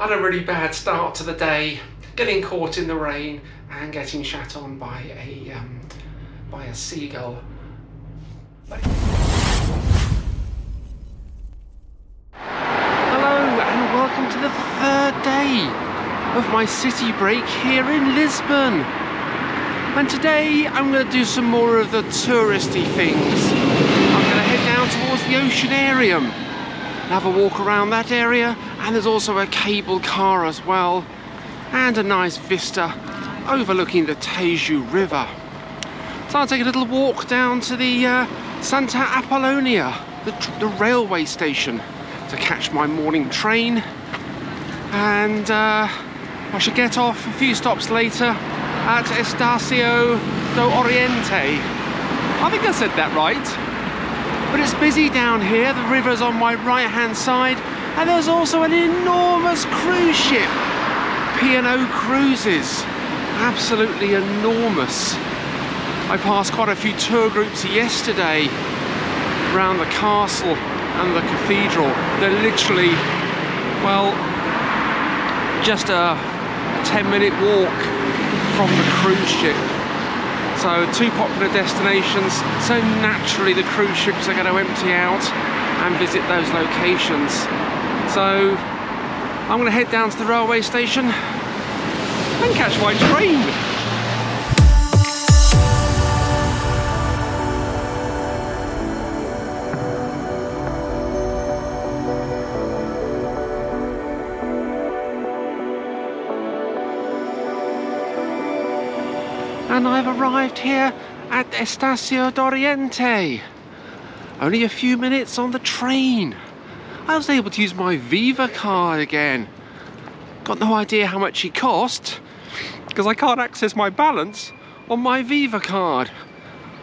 had a really bad start to the day, getting caught in the rain and getting shat on by a seagull. Hello and welcome to the third day of my city break here in Lisbon. And today I'm going to do some more of the touristy things. I'm going to head down towards the Oceanarium, have a walk around that area, and there's also a cable car as well, and a nice vista overlooking the Tejo River. So I'll take a little walk down to the Santa Apollonia, the railway station, to catch my morning train, and I should get off a few stops later at Estação do Oriente. I think I said that right. But it's busy down here. The river's on my right hand side, and there's also an enormous cruise ship, P&O Cruises, absolutely enormous. I passed quite a few tour groups yesterday around the castle and the cathedral. They're literally, well, just a 10-minute walk from the cruise ship. So two popular destinations, so naturally the cruise ships are going to empty out and visit those locations. So I'm going to head down to the railway station and catch my train. And I've arrived here at Estação do Oriente. Only a few minutes on the train. I was able to use my Viva card again. Got no idea how much it cost, because I can't access my balance on my Viva card.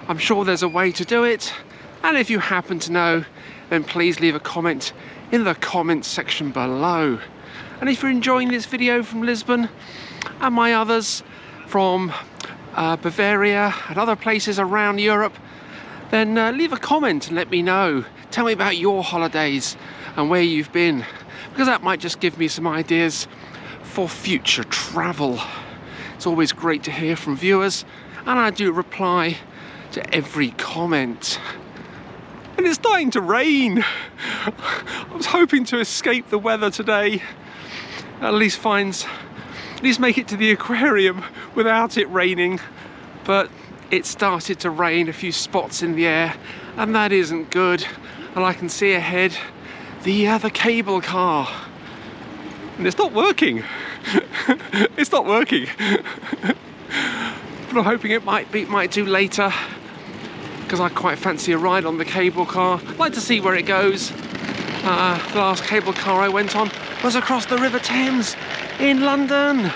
I'm sure there's a way to do it, and if you happen to know, then please leave a comment in the comments section below. And if you're enjoying this video from Lisbon and my others from Bavaria and other places around Europe, then leave a comment and let me know. Tell me about your holidays and where you've been, because that might just give me some ideas for future travel. It's always great to hear from viewers, and I do reply to every comment. And it's starting to rain. I was hoping to escape the weather today, at least make it to the aquarium without it raining, but it started to rain, a few spots in the air, and that isn't good. And I can see ahead the cable car, and it's not working. It's not working. But I'm hoping it might do later, because I quite fancy a ride on the cable car. I'd like to see where it goes. The last cable car I went on was across the River Thames in London,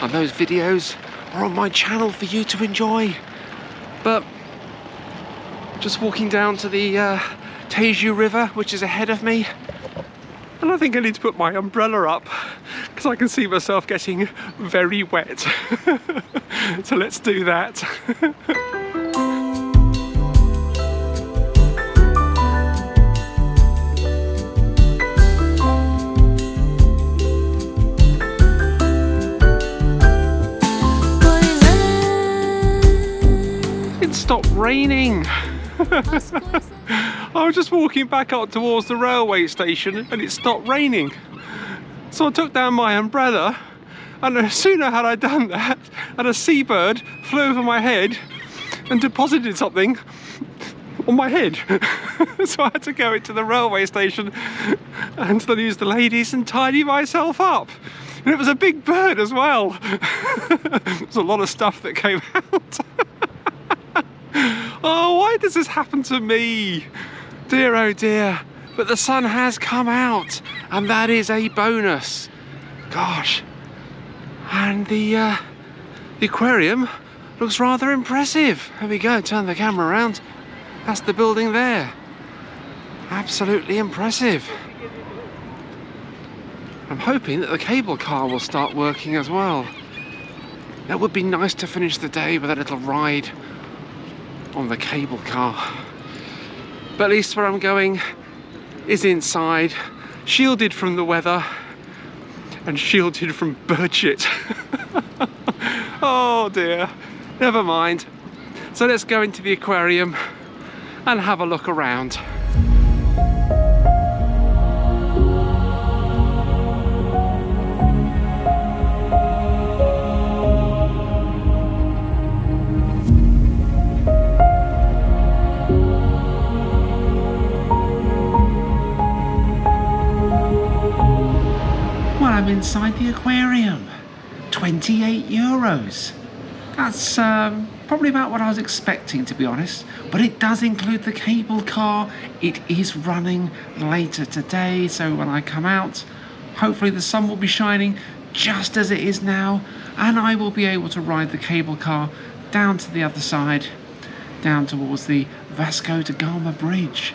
and those videos are on my channel for you to enjoy. But just walking down to the Tejo River, which is ahead of me, and I think I need to put my umbrella up because I can see myself getting very wet. So let's do that. Stopped raining. I was just walking back up towards the railway station and it stopped raining. So I took down my umbrella, and no sooner had I done that, and a seabird flew over my head and deposited something on my head. So I had to go into the railway station and then use the ladies and tidy myself up. And it was a big bird as well. There's a lot of stuff that came out. Oh, why does this happen to me? Dear, oh dear. But the sun has come out, and that is a bonus. Gosh. And the aquarium looks rather impressive. There we go, turn the camera around. That's the building there. Absolutely impressive. I'm hoping that the cable car will start working as well. That would be nice to finish the day with a little ride on the cable car. But at least where I'm going is inside, shielded from the weather, and shielded from birdshit. Oh dear, never mind. So let's go into the aquarium and have a look around. Well, I'm inside the aquarium. 28 euros. That's probably about what I was expecting, to be honest, but it does include the cable car. It is running later today, so when I come out, hopefully the sun will be shining just as it is now, and I will be able to ride the cable car down to the other side, down towards the Vasco to Gama bridge.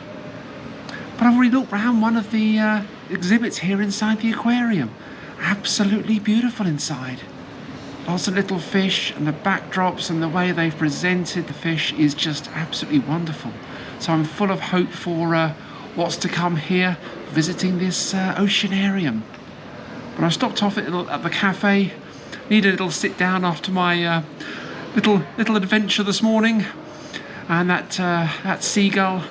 But I've already looked around one of the exhibits here inside the aquarium. Absolutely beautiful inside. Lots of little fish, and the backdrops and the way they've presented the fish is just absolutely wonderful. So I'm full of hope for what's to come here visiting this oceanarium. But I stopped off at the cafe, needed a little sit down after my little adventure this morning, and that seagull.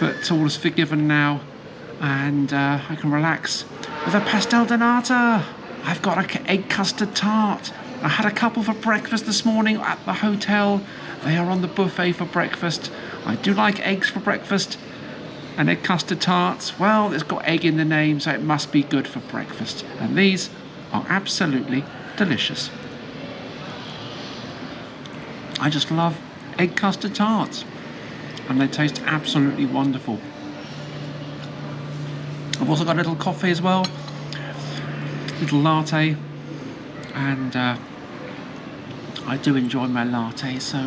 But all is forgiven now, and I can relax with a pastel de nata. I've got an egg custard tart. I had a couple for breakfast this morning at the hotel. They are on the buffet for breakfast. I do like eggs for breakfast, and egg custard tarts, well, it's got egg in the name, so it must be good for breakfast. And these are absolutely delicious. I just love egg custard tarts, and they taste absolutely wonderful. I've also got a little coffee as well, little latte, and I do enjoy my latte, so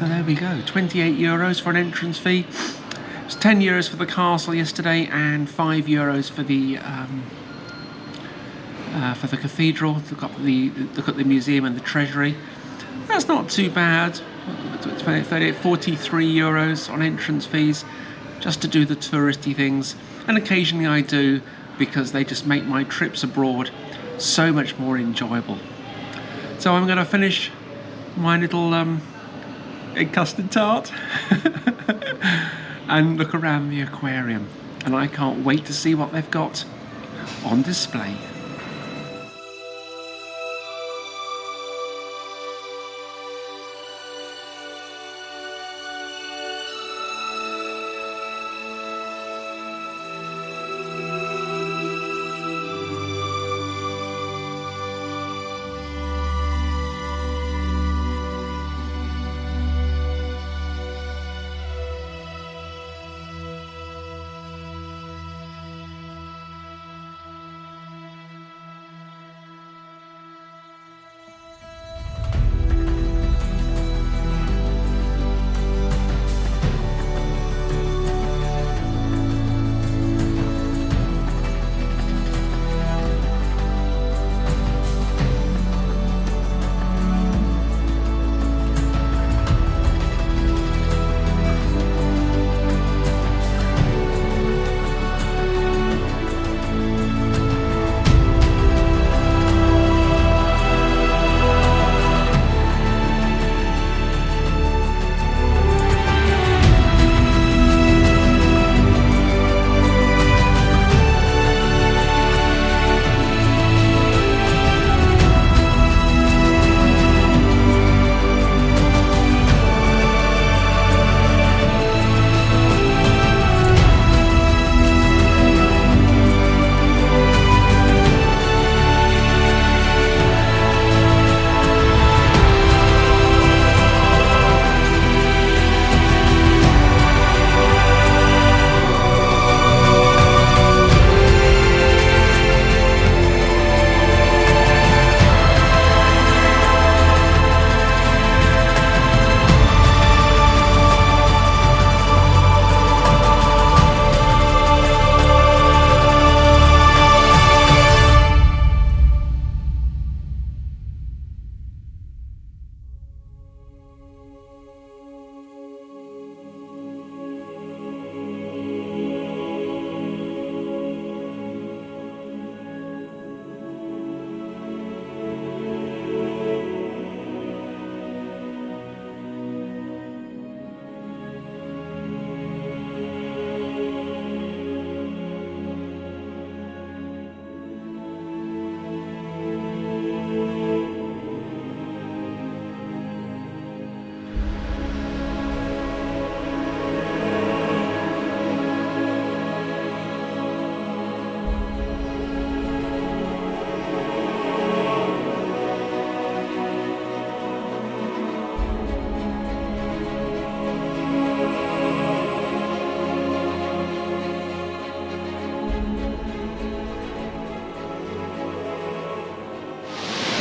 there we go. 28 euros for an entrance fee. It was 10 euros for the castle yesterday, and 5 euros for the cathedral. Look at the museum and the treasury. That's not too bad. 43 euros on entrance fees, just to do the touristy things, and occasionally I do, because they just make my trips abroad so much more enjoyable. So I'm going to finish my little egg custard tart and look around the aquarium, and I can't wait to see what they've got on display.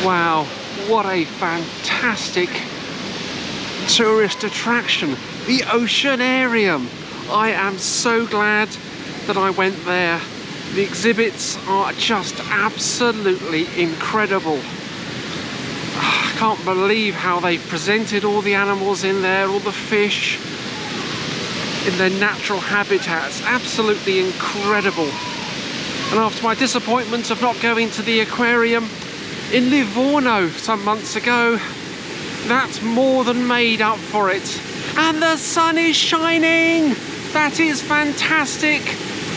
Wow, what a fantastic tourist attraction, the Oceanarium. I am so glad that I went there. The exhibits are just absolutely incredible. I can't believe how they've presented all the animals in there, all the fish in their natural habitats. Absolutely incredible. And after my disappointment of not going to the aquarium in Livorno some months ago, that's more than made up for it. And the sun is shining! That is fantastic!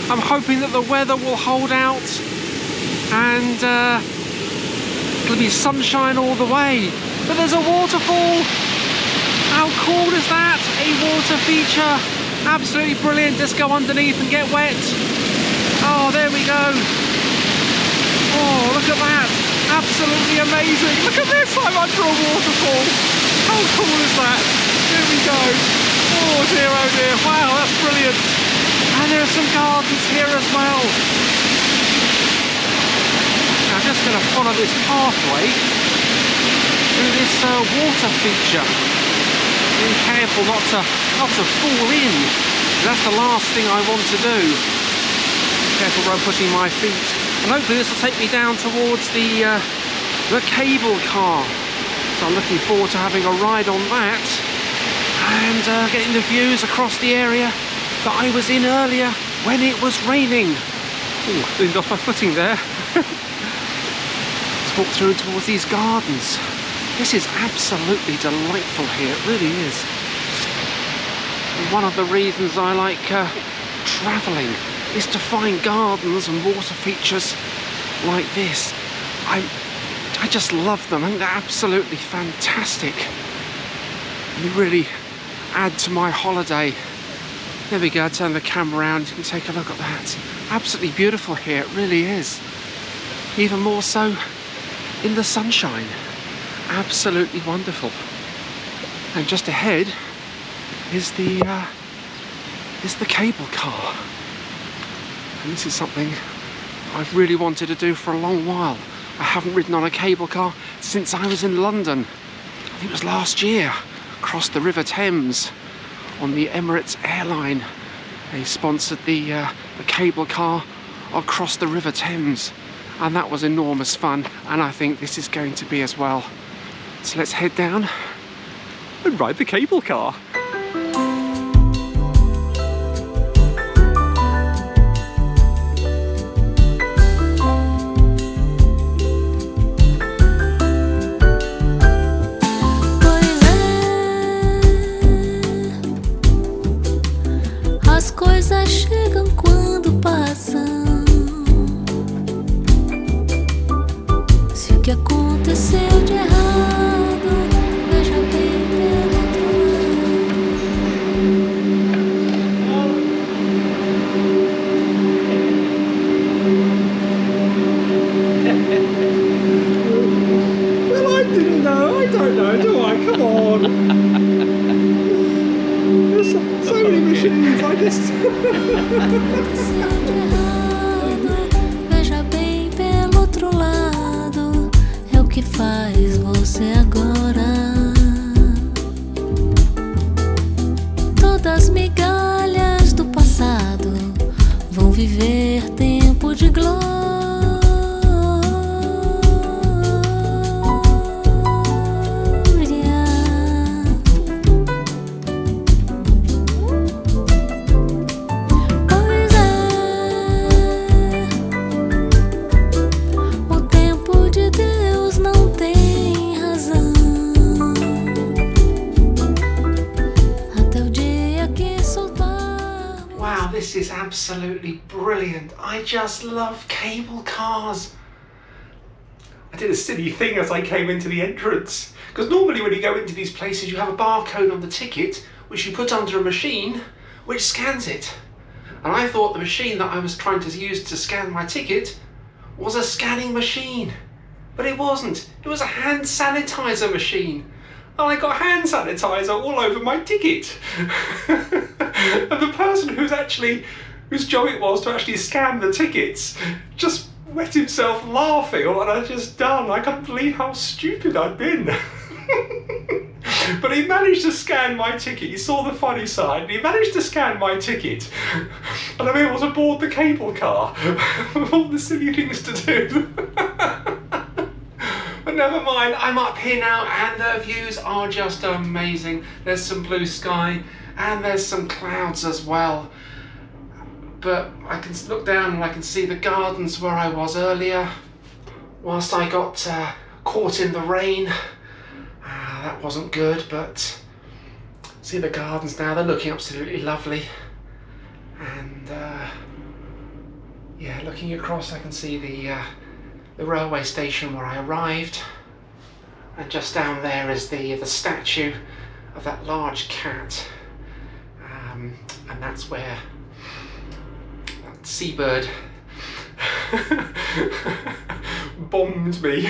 I'm hoping that the weather will hold out and it'll be sunshine all the way. But there's a waterfall! How cool is that? A water feature! Absolutely brilliant. Just go underneath and get wet. Oh, there we go. Oh, look at that. Absolutely amazing. Look at this, I'm under a waterfall. How cool is that? Here we go. Oh dear, wow, that's brilliant. And there are some gardens here as well. Now I'm just going to follow this pathway through this water feature. Being careful not to fall in. That's the last thing I want to do. Careful where I'm putting my feet. And hopefully this will take me down towards the cable car. So I'm looking forward to having a ride on that and getting the views across the area that I was in earlier when it was raining. Oh, leaned off my footing there. Let's walk through towards these gardens. This is absolutely delightful here, it really is. And one of the reasons I like travelling is to find gardens and water features like this. I just love them. I think they're absolutely fantastic. They really add to my holiday. There we go, turn the camera around, you can take a look at that. Absolutely beautiful here, it really is. Even more so in the sunshine. Absolutely wonderful. And just ahead is the cable car. And this is something I've really wanted to do for a long while. I haven't ridden on a cable car since I was in London. I think it was last year. Across the River Thames on the Emirates airline. They sponsored the cable car across the River Thames. And that was enormous fun. And I think this is going to be as well. So let's head down and ride the cable car. As coisas chegam quando passam. Se o que aconteceu de errado, veja bem pelo outro lado. Well, I didn't know. I don't know, do I? Come on. There's so many machines. I just. Veja bem pelo outro lado, é o que faz você agora. Todas as migalhas do passado vão viver tempo de glória. This is absolutely brilliant. I just love cable cars. I did a silly thing as I came into the entrance, because normally when you go into these places you have a barcode on the ticket which you put under a machine which scans it. And I thought the machine that I was trying to use to scan my ticket was a scanning machine, but it wasn't. It was a hand sanitizer machine. And I got hand sanitizer all over my ticket. And the person whose job it was to actually scan the tickets just wet himself laughing at what I'd just done. I couldn't believe how stupid I'd been. But he managed to scan my ticket. He saw the funny side and he managed to scan my ticket. And I'm able to board the cable car with all the silly things to do. But never mind, I'm up here now and the views are just amazing. There's some blue sky and there's some clouds as well. But I can look down and I can see the gardens where I was earlier. Whilst I got caught in the rain. That wasn't good, but see the gardens now, they're looking absolutely lovely. And yeah, looking across I can see the railway station where I arrived. And just down there is the statue of that large cat. And that's where that seabird bombed me.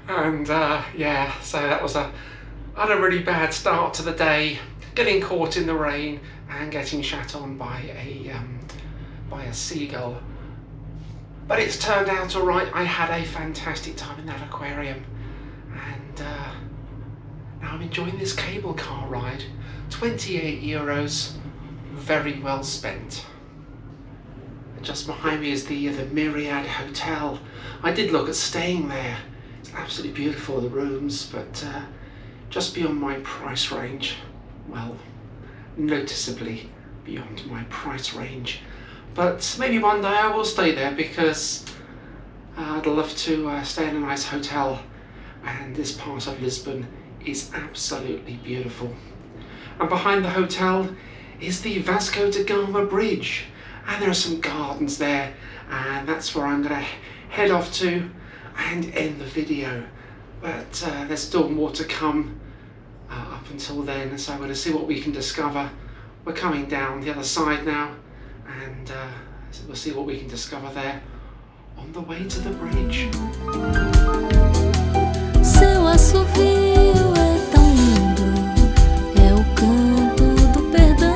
And yeah, so that was I had a really bad start to the day, getting caught in the rain and getting shat on by a seagull. But it's turned out all right. I had a fantastic time in that aquarium, and now I'm enjoying this cable car ride. 28 euros, very well spent. And just behind me is the Myriad hotel. I did look at staying there. It's absolutely beautiful, the rooms, but just beyond my price range. Well, noticeably beyond my price range. But maybe one day I will stay there because I'd love to stay in a nice hotel, and this part of Lisbon is absolutely beautiful. And behind the hotel is the Vasco da Gama bridge, and there are some gardens there, and that's where I'm going to head off to and end the video. But there's still more to come up until then, so I'm going to see what we can discover. We're coming down the other side now, and so we'll see what we can discover there on the way to the bridge. Seu assovio é tão lindo, é o canto do perdão.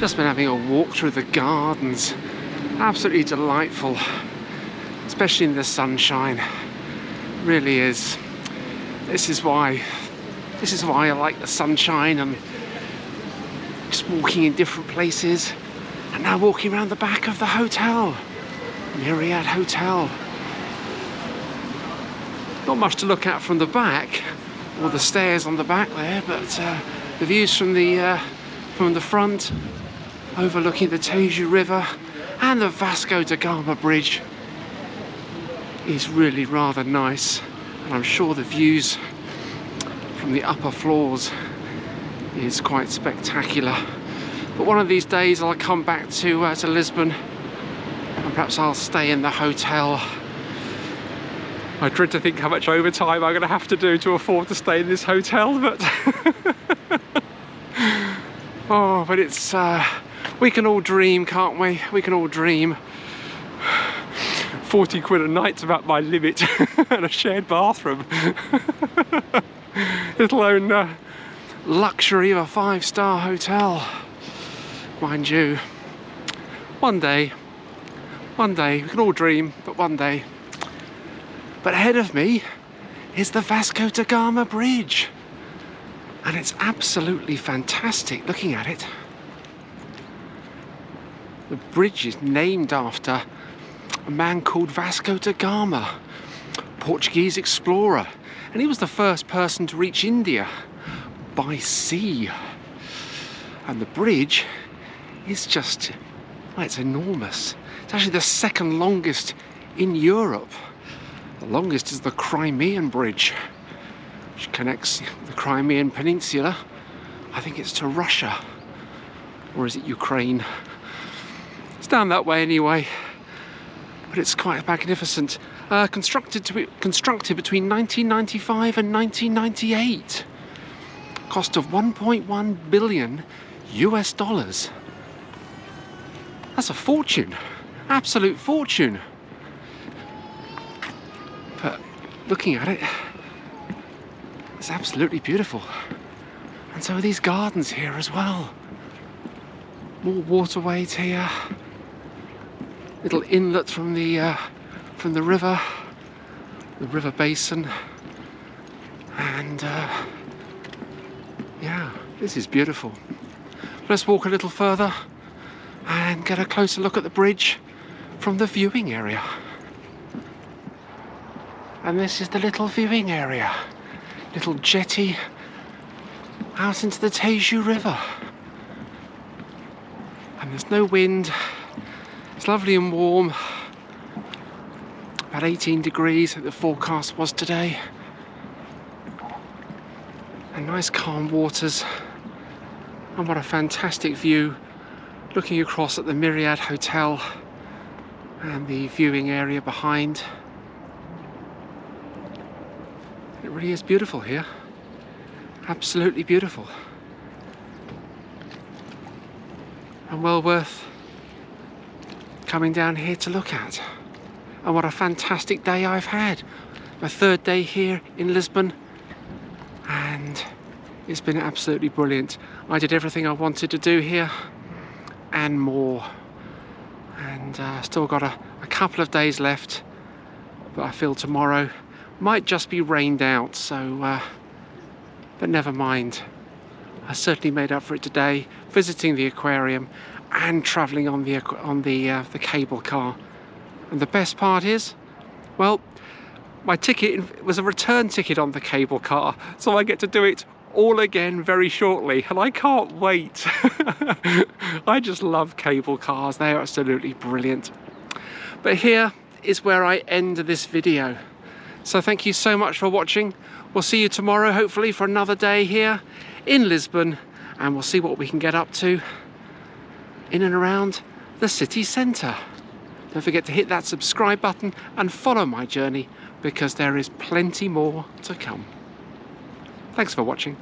Just been having a walk through the gardens. Absolutely delightful, especially in the sunshine. Really is. This is why I like the sunshine. I'm just walking in different places, and now walking around the back of the hotel, Myriad Hotel. Not much to look at from the back, or the stairs on the back there, but the views from the front, overlooking the Tejo River and the Vasco da Gama bridge, is really rather nice. And I'm sure the views from the upper floors is quite spectacular. But one of these days I'll come back to Lisbon, and perhaps I'll stay in the hotel. I dread to think how much overtime I'm going to have to do to afford to stay in this hotel, but oh, but it's we can all dream, can't we? We can all dream. 40 quid a night's about my limit, and a shared bathroom. Let alone luxury of a 5-star hotel. Mind you, one day, we can all dream, but one day. But ahead of me is the Vasco da Gama bridge, and it's absolutely fantastic looking at it. The bridge is named after a man called Vasco da Gama, Portuguese explorer, and he was the first person to reach India by sea. And the bridge is just, well, it's enormous. It's actually the second longest in Europe. The longest is the Crimean Bridge, which connects the Crimean Peninsula, I think it's to Russia, or is it Ukraine? It's down that way anyway. But but it's quite magnificent. Constructed between 1995 and 1998. Cost of 1.1 billion US dollars. That's a fortune, absolute fortune. But looking at it, it's absolutely beautiful. And so are these gardens here as well. More waterways here. Little inlet from the river basin. And yeah, this is beautiful. Let's walk a little further and get a closer look at the bridge from the viewing area. And this is the little viewing area. Little jetty out into the Teju River. And there's no wind. It's lovely and warm. About 18 degrees that the forecast was today. And nice calm waters. And what a fantastic view, looking across at the Myriad Hotel and the viewing area behind. It really is beautiful here. Absolutely beautiful. And well worth coming down here to look at. And what a fantastic day I've had. My third day here in Lisbon, and it's been absolutely brilliant. I did everything I wanted to do here and more. And still got a couple of days left, but I feel tomorrow might just be rained out, so but never mind. I certainly made up for it today, visiting the aquarium and travelling on the cable car. And the best part is, well, my ticket was a return ticket on the cable car, so I get to do it all again very shortly, and I can't wait. I just love cable cars, they're absolutely brilliant. But here is where I end this video. So thank you so much for watching. We'll see you tomorrow, hopefully, for another day here in Lisbon, and we'll see what we can get up to in and around the city centre. Don't forget to hit that subscribe button and follow my journey, because there is plenty more to come. Thanks for watching.